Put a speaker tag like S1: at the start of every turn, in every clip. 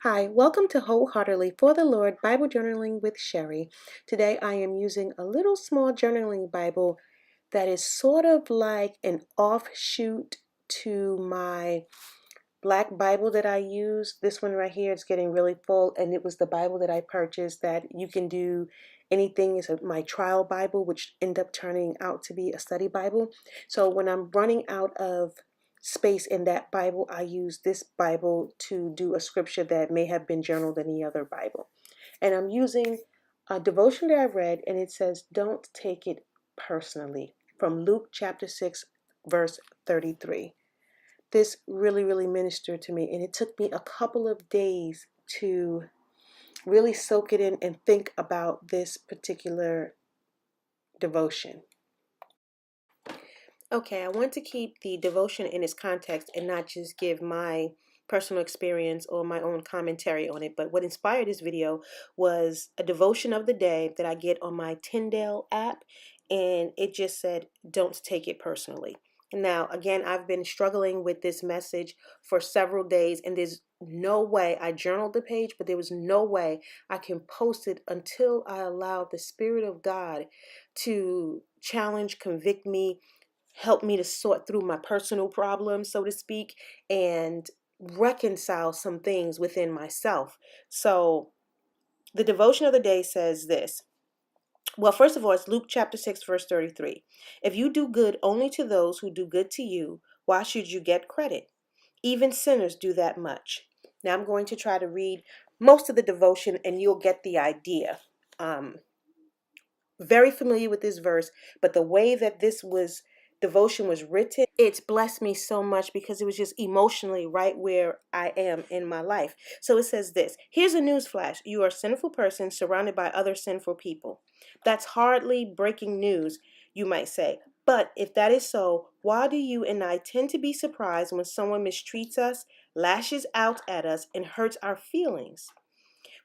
S1: Hi, welcome to Wholeheartedly for the Lord Bible Journaling with Sherry. Today I am using a little small journaling Bible that is sort of like an offshoot to my black Bible that I use. This one right here is getting really full, and it was the Bible that I purchased that you can do anything. Is my trial Bible, which ended up turning out to be a study Bible. So when I'm running out of space in that Bible, I use this Bible to do a scripture that may have been journaled in the other Bible. And I'm using a devotion that I read, and it says, "Don't take it personally," from Luke chapter 6, verse 33. This really ministered to me, and it took me a couple of days to really soak it in and think about this particular devotion. Okay, I want to keep the devotion in its context and not just give my personal experience or my own commentary on it. But what inspired this video was a devotion of the day that I get on my Tyndale app, and it just said, "Don't take it personally." Now, again, I've been struggling with this message for several days, and there's no way I journaled the page, but there was no way I can post it until I allow the Spirit of God to challenge, convict me, help me to sort through my personal problems, so to speak, and reconcile some things within myself. So the devotion of the day says this. Well, first of all, it's Luke chapter 6, verse 33. "If you do good only to those who do good to you, why should you get credit? Even sinners do that much." Now I'm going to try to read most of the devotion and you'll get the idea. Very familiar with this verse, but the way that this devotion was written, it's blessed me so much because it was just emotionally right where I am in my life. So it says this. "Here's a news flash. You are a sinful person surrounded by other sinful people. That's hardly breaking news, you might say. But if that is so, why do you and I tend to be surprised when someone mistreats us, lashes out at us, and hurts our feelings?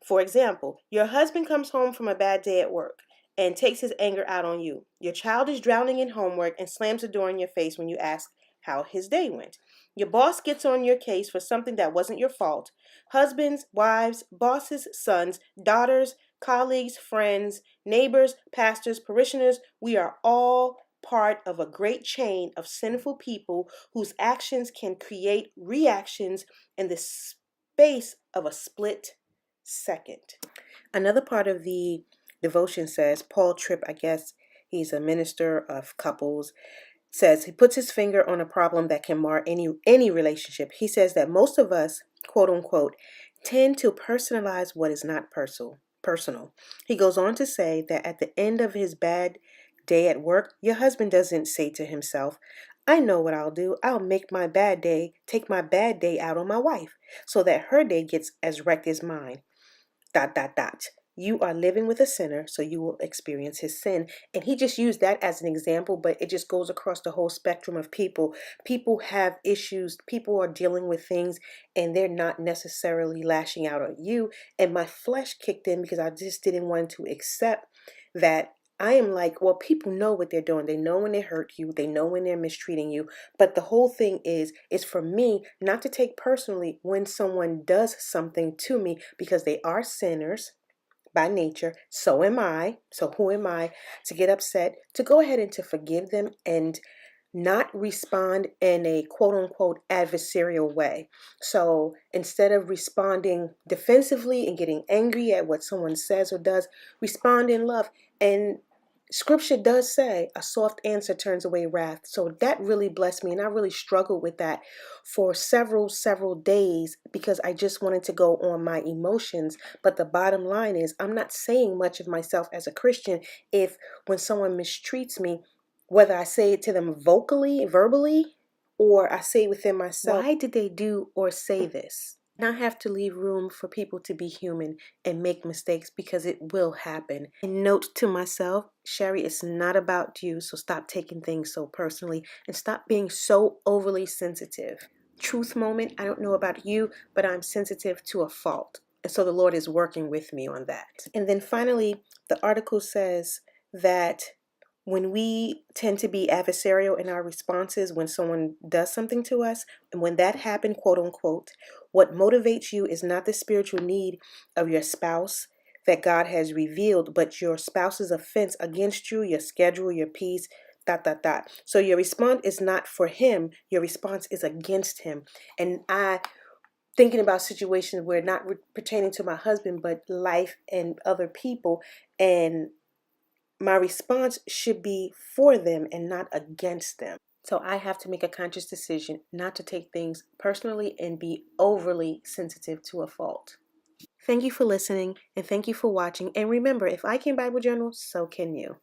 S1: For example, your husband comes home from a bad day at work and takes his anger out on you. Your child is drowning in homework and slams the door in your face when you ask how his day went. Your boss gets on your case for something that wasn't your fault. Husbands, wives, bosses, sons, daughters, colleagues, friends, neighbors, pastors, parishioners, we are all part of a great chain of sinful people whose actions can create reactions in the space of a split second." Another part of the devotion says, Paul Tripp, I guess he's a minister of couples, says he puts his finger on a problem that can mar any relationship. He says that most of us, quote unquote, tend to personalize what is not personal. He goes on to say that at the end of his bad day at work, your husband doesn't say to himself, "I know what I'll do. I'll take my bad day out on my wife so that her day gets as wrecked as mine. ... You are living with a sinner, so you will experience his sin." And he just used that as an example, but it just goes across the whole spectrum of people. People have issues, people are dealing with things, and they're not necessarily lashing out at you. And my flesh kicked in because I just didn't want to accept that. I am like, well, people know what they're doing. They know when they hurt you. They know when they're mistreating you. But the whole thing is for me not to take personally when someone does something to me, because they are sinners by nature. So am I. So who am I to get upset? To go ahead and to forgive them and not respond in a quote unquote adversarial way. So instead of responding defensively and getting angry at what someone says or does, respond in love. And scripture does say a soft answer turns away wrath. So that really blessed me, and I really struggled with that for several days because I just wanted to go on my emotions. But the bottom line is I'm not saying much of myself as a Christian if when someone mistreats me, whether I say it to them verbally, or I say within myself, why did they do or say this? And I have to leave room for people to be human and make mistakes because it will happen. And note to myself, Sherry, it's not about you, so stop taking things so personally and stop being so overly sensitive. Truth moment, I don't know about you, but I'm sensitive to a fault. And so the Lord is working with me on that. And then finally, the article says that when we tend to be adversarial in our responses when someone does something to us, and when that happened, quote unquote, what motivates you is not the spiritual need of your spouse that God has revealed, but your spouse's offense against you, your schedule, your peace, dot, dot, dot. So your response is not for him, your response is against him. And I, thinking about situations where not pertaining to my husband, but life and other people, and my response should be for them and not against them. So I have to make a conscious decision not to take things personally and be overly sensitive to a fault. Thank you for listening and thank you for watching. And remember, if I can Bible journal, so can you.